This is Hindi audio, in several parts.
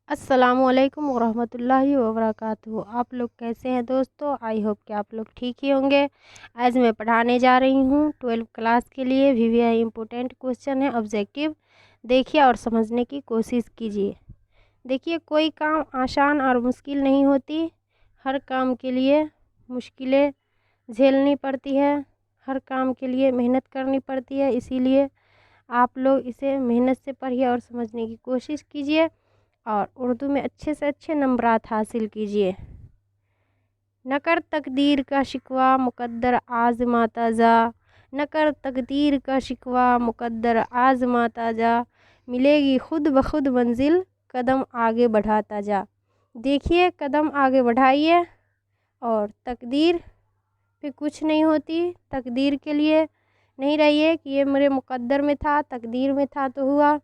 अस्सलामुअलैकुम वरहमतुल्लाहि वबरकातुहू। आप लोग कैसे हैं दोस्तों? आई होप कि आप लोग ठीक ही होंगे। आज मैं पढ़ाने जा रही हूँ 12वीं क्लास के लिए। वीवीआई इम्पोर्टेंट क्वेश्चन है, ऑब्जेक्टिव देखिए और समझने की कोशिश कीजिए। देखिए, कोई काम आसान और मुश्किल नहीं होती। हर काम के लिए मुश्किलें झेलनी पड़ती है, हर काम के लिए मेहनत करनी पड़ती है। इसीलिए आप लोग इसे मेहनत से पढ़िए और समझने की कोशिश कीजिए और उर्दू में अच्छे से अच्छे नंबरात हासिल कीजिए। न कर तकदीर का शिकवा मुकद्दर आज़माता जा, न कर तकदीर का शिकवा मुकद्दर आज़माता जा, मिलेगी खुद ब खुद मंजिल कदम आगे बढ़ाता जा। देखिए, कदम आगे बढ़ाइए और तकदीर पे कुछ नहीं होती। तकदीर के लिए नहीं रहिए कि ये मेरे मुकद्दर में था, तकदीर में था तो हुआ।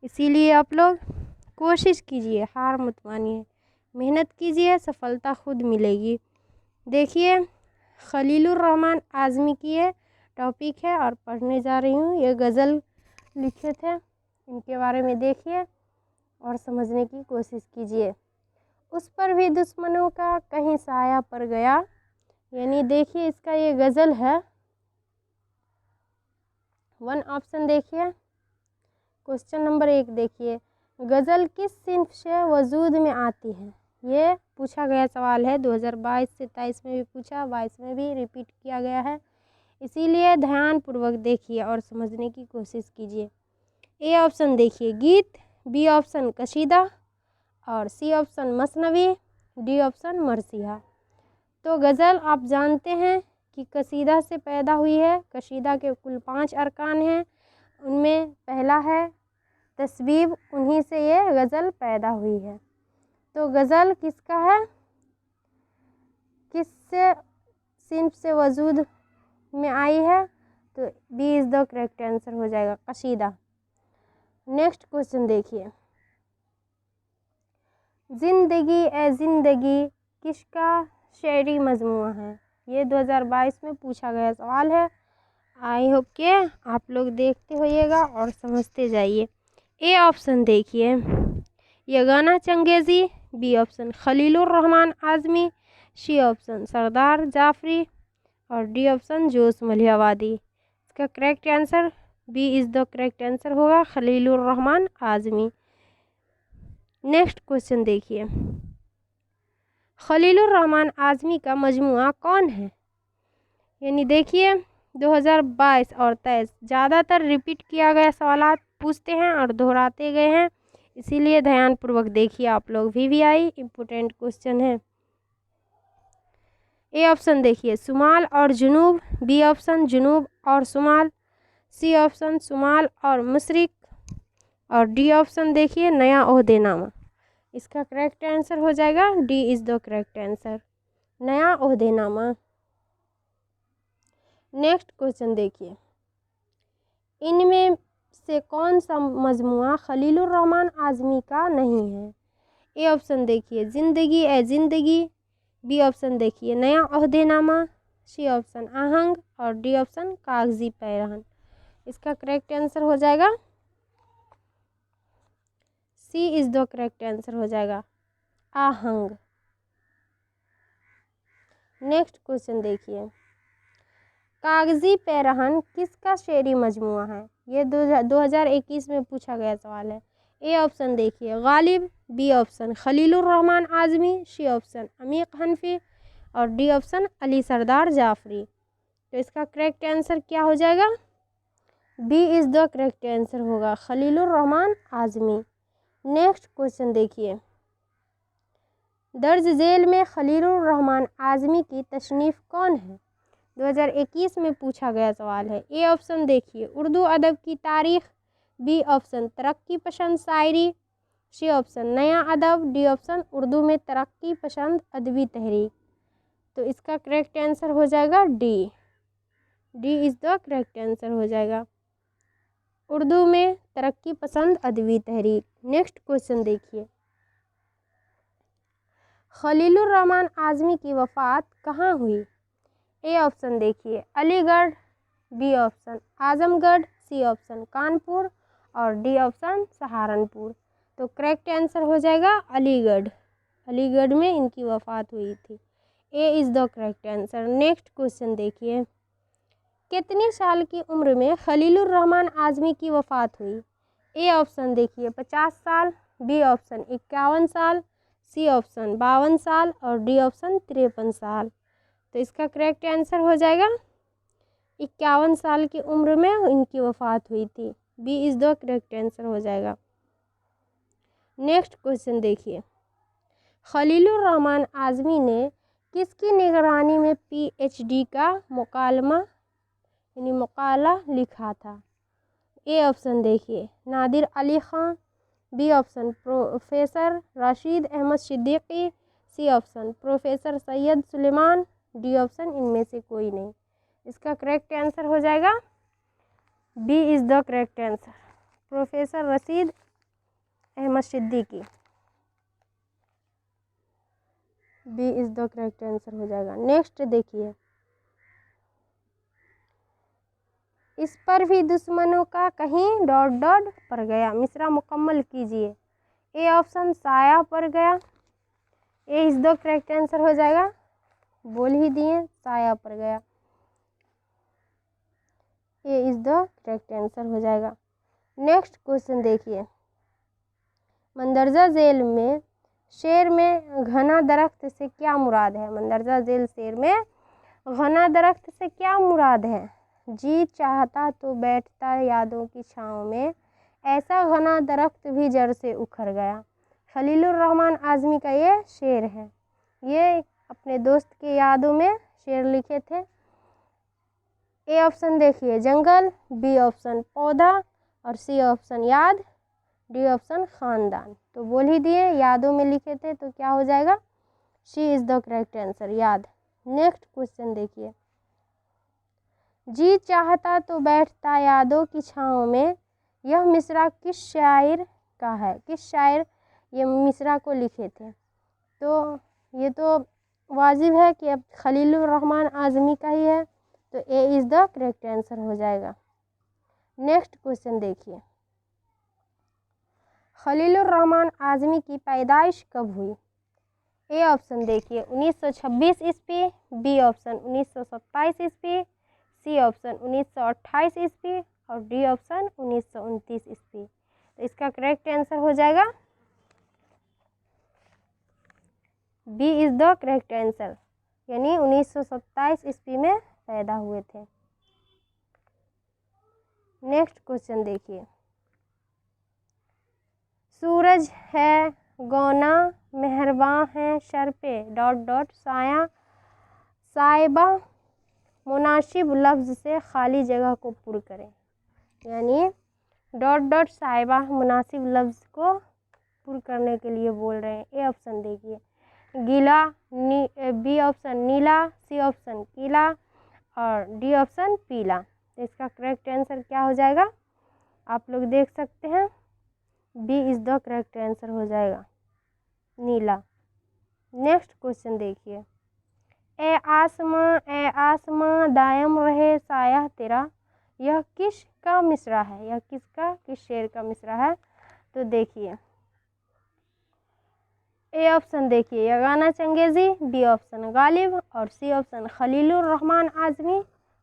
इसीलिए आप लोग कोशिश कीजिए, हार मत मानिए, मेहनत कीजिए, सफलता खुद मिलेगी। देखिए, खलीलुर रहमान आज़मी की ये टॉपिक है और पढ़ने जा रही हूँ। ये गज़ल लिखे थे, इनके बारे में देखिए और समझने की कोशिश कीजिए। उस पर भी दुश्मनों का कहीं साया पड़ गया, यानी देखिए इसका ये गज़ल है। 1 ऑप्शन देखिए। क्वेश्चन नंबर 1 देखिए, गज़ल किस सिन्फ से वजूद में आती है? ये पूछा गया सवाल है। 2022 से 23 में भी पूछा, 22 में भी रिपीट किया गया है। इसीलिए ध्यानपूर्वक देखिए और समझने की कोशिश कीजिए। ए ऑप्शन देखिए गीत, बी ऑप्शन कसीदा और सी ऑप्शन मसनवी, डी ऑप्शन मरसिया। तो गज़ल आप जानते हैं कि कसीदा से पैदा हुई है। कसीदा के कुल 5 अरकान हैं, उनमें पहला है तस्बीब, उन्हीं से ये गज़ल पैदा हुई है। तो गज़ल किसका है, किससे सिन्फ से वजूद में आई है? तो B is the correct answer हो जाएगा, कसीदा। नेक्स्ट क्वेश्चन देखिए, ज़िंदगी ए ज़िंदगी किसका शेरी मजमूआ है? ये 2022 में पूछा गया सवाल है। आई होप कि आप लोग देखते होइएगा और समझते जाइए। ए ऑप्शन देखिए Yagana Changezi, B option Khalilur Rahman Azmi, C option Sardar Jafri और डी ऑप्शन जोश मलिहाबादी। इसका correct answer B is the correct answer होगा, खलीलुर रहमान आज़मी। नेक्स्ट क्वेश्चन देखिए, खलीलुर रहमान आज़मी का मजमुआ कौन है? यानी देखिए 2022 और 23 ज़्यादातर रिपीट किया गया सवाल पूछते हैं और दोहराते गए हैं। इसीलिए ध्यानपूर्वक देखिए आप लोग, वीवीआई इम्पोर्टेंट क्वेश्चन है। ए ऑप्शन देखिए शुमाल और जुनूब, बी ऑप्शन जुनूब और शुमाल, सी ऑप्शन शुमाल और मशरिक और डी ऑप्शन देखिए नया ओहदेनामा। इसका करेक्ट आंसर हो जाएगा D is the correct answer, नया ओहदेनामा। नेक्स्ट क्वेश्चन देखिए, इनमें से कौन सा मजमुआ खलीलुर रहमान आज़मी का नहीं है? ए ऑप्शन देखिए ज़िंदगी ए ज़िंदगी, बी ऑप्शन देखिए नया ओहदेनामा, सी ऑप्शन आहंग और डी ऑप्शन कागजी पैरहन। इसका करेक्ट आंसर हो जाएगा C is the correct answer हो जाएगा, आहंग। नेक्स्ट क्वेश्चन देखिए, कागजी पैरहन किसका शेरी मजमुआ है? ये 2021 में पूछा गया सवाल है। ए ऑप्शन देखिए Ghalib, B option Khalilur Rahman Azmi, C option Amiq Hanfi और डी ऑप्शन अली सरदार जाफरी। तो इसका करेक्ट आंसर क्या हो जाएगा? B is the correct answer होगा, खलीलुर रहमान आज़मी। नेक्स्ट क्वेश्चन देखिए, दर्ज झेल में खलीलुर रहमान आज़मी की तसनीफ़ कौन है? 2021 में पूछा गया सवाल है। ए ऑप्शन देखिए उर्दू अदब की तारीख़, बी ऑप्शन तरक्की पसंद शायरी, सी ऑप्शन नया अदब, डी ऑप्शन उर्दू में तरक्की पसंद अदबी तहरीक। तो इसका करेक्ट आंसर हो जाएगा D, D is the correct answer हो जाएगा, उर्दू में तरक्की पसंद अदबी तहरीक। नेक्स्ट क्वेश्चन देखिए, खलीलुर रहमान आज़मी की वफ़ात कहाँ हुई? ए ऑप्शन देखिए Aligarh, B option Azamgarh, C option Kanpur और डी ऑप्शन सहारनपुर। तो करेक्ट आंसर हो जाएगा अलीगढ़। अलीगढ़ में इनकी वफ़ात हुई थी। ए is the correct answer. Next question देखिए, कितनी साल की उम्र में खलीलुर रहमान आज़मी की वफ़ात हुई? ए ऑप्शन देखिए 50 साल, बी ऑप्शन 51 साल, सी ऑप्शन 52 साल और डी ऑप्शन 53 साल। तो इसका करेक्ट आंसर हो जाएगा 51 साल की उम्र में इनकी वफ़ात हुई थी। B is the correct answer हो जाएगा। नेक्स्ट क्वेश्चन देखिए, खलीलुर रहमान आज़मी ने किसकी निगरानी में पीएचडी का मुकालमा यानी मकाला लिखा था? ए ऑप्शन देखिए Nadir Ali Khan, B option professor Rashid Ahmad Siddiqui, C option professor Syed Sulaiman, D option इनमें से कोई नहीं। इसका करेक्ट आंसर हो जाएगा B is the correct answer, professor Rashid Ahmad Siddiqui. B is the correct answer हो जाएगा। नेक्स्ट देखिए, इस पर भी दुश्मनों का कहीं डॉट डॉट पड़ गया, मिसरा मुकम्मल कीजिए। ए ऑप्शन साया पड़ गया। ए इज़ द करेक्ट आंसर हो जाएगा, बोल ही दिए साया पड़ गया। ए इज़ द करेक्ट आंसर हो जाएगा। नेक्स्ट क्वेश्चन देखिए, मंदरजा झेल में शेर में घना दरख्त से क्या मुराद है? मंदरजा झेल शेर में घना दरख्त से क्या मुराद है? जी चाहता तो बैठता यादों की छाँव में, ऐसा घना दरख्त भी जड़ से उखड़ गया। खलीलुर रहमान आज़मी का ये शेर है। ये अपने दोस्त के यादों में शेर लिखे थे। ए ऑप्शन देखिए जंगल, बी ऑप्शन पौधा और सी ऑप्शन याद, डी ऑप्शन ख़ानदान। तो बोल ही दिए यादों में लिखे थे, तो क्या हो जाएगा? C is the correct answer, याद। नेक्स्ट क्वेश्चन देखिए, जी चाहता तो बैठता यादों की छाँव में, यह मिसरा किस शायर का है? किस शायर ये मिसरा को लिखे थे? तो ये तो वाजिब है कि अब खलीलुर रहमान आज़मी का ही है, तो A is the correct answer हो जाएगा। नेक्स्ट क्वेश्चन देखिए, खलीलुर रहमान आज़मी की पैदाइश कब हुई? ए ऑप्शन देखिए 1926 ईस्वी, बी ऑप्शन 1927 ईस्वी, सी ऑप्शन 1928 ईस्वी और डी ऑप्शन 1929 ईस्वी। तो इसका करेक्ट आंसर हो जाएगा B is the correct answer, यानी 1927 ईस्वी में पैदा हुए थे। नेक्स्ट क्वेश्चन देखिए, सूरज है गौना मेहरबान है शर पे डॉट डॉट साया साइबा मुनासिब लफ्ज़ से खाली जगह को पुर करें, यानी डॉट डॉट साइबा मुनासिब लफ्ज़ को पुर करने के लिए बोल रहे हैं। ए ऑप्शन देखिए गीला, बी ऑप्शन नीला, सी ऑप्शन कीला और डी ऑप्शन पीला। तो इसका करेक्ट आंसर क्या हो जाएगा? आप लोग देख सकते हैं, B is the correct answer हो जाएगा, नीला। नेक्स्ट क्वेश्चन देखिए, ए आसमां दायम रहे साया तेरा, यह किसका मिसरा है? यह किस शेर का मिसरा है? तो देखिए ए ऑप्शन देखिए यगाना चंगेज़ी, बी ऑप्शन गालिब और सी ऑप्शन खलीलुर रहमान आज़मी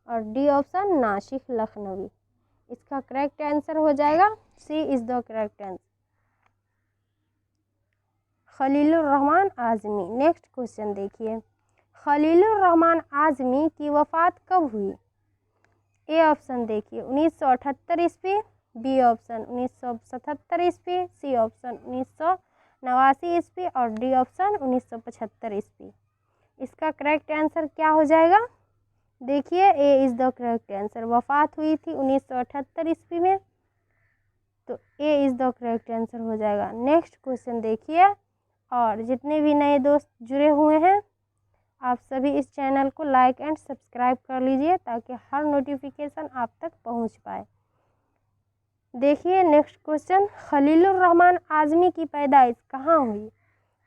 और डी ऑप्शन नाशिक लखनवी। इसका करेक्ट आंसर हो जाएगा C is the correct answer, Khalilur Rahman Azmi. Next question देखिए, खलीलुर रहमान आज़मी की वफ़ात कब हुई? ए ऑप्शन देखिए 1978 ईस्वी, बी ऑप्शन 1977 ईस्वी, सी ऑप्शन 1989 ईस्वी और डी ऑप्शन 1975 ईस्वी। इसका करेक्ट आंसर क्या हो जाएगा? देखिए A is the correct answer, वफ़ात हुई थी 1978 ईस्वी में, तो A is the correct answer हो जाएगा। नेक्स्ट क्वेश्चन देखिए, और जितने भी नए दोस्त जुड़े हुए हैं आप सभी इस चैनल को लाइक एंड सब्सक्राइब कर लीजिए ताकि हर नोटिफिकेशन आप तक पहुंच पाए। देखिए नेक्स्ट क्वेश्चन, खलीलुर रहमान आज़मी की पैदाइश कहाँ हुई?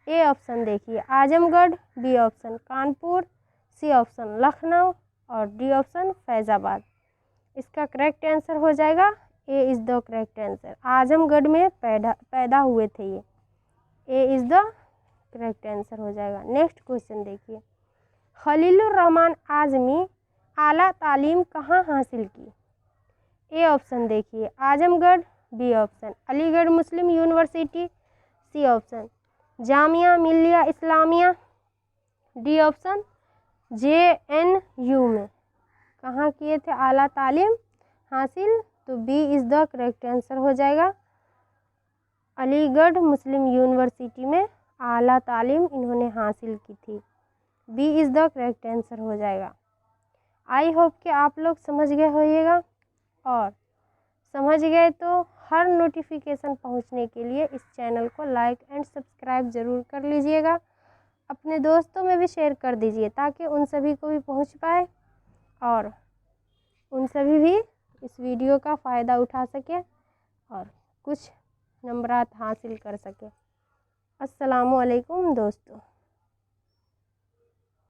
ए ऑप्शन देखिए Azamgarh, B option Kanpur, C option Lucknow और डी ऑप्शन फैज़ाबाद। इसका करेक्ट आंसर हो जाएगा A is the correct answer. Azamgarh में पैदा हुए थे ये। A is the correct answer हो जाएगा। नेक्स्ट क्वेश्चन देखिए, खलीलुर रहमान आज़मी आला तालीम कहाँ हासिल की? ए ऑप्शन देखिए Azamgarh, B option Aligarh Muslim University, C option Jamia Millia Islamia, D option JNU में। कहाँ किए थे आला तालीम हासिल? तो B is the correct answer हो जाएगा। अलीगढ़ मुस्लिम यूनिवर्सिटी में आला तालीम इन्होंने हासिल की थी। B is the correct answer हो जाएगा। आई होप कि आप लोग समझ गए होइएगा, और समझ गए तो हर नोटिफिकेशन पहुंचने के लिए इस चैनल को लाइक एंड सब्सक्राइब ज़रूर कर लीजिएगा। अपने दोस्तों में भी शेयर कर दीजिए ताकि उन सभी को भी पहुंच पाए और उन सभी भी इस वीडियो का फ़ायदा उठा सके और कुछ नंबरात हासिल कर सके। अस्सलामु अलैकुम दोस्तों।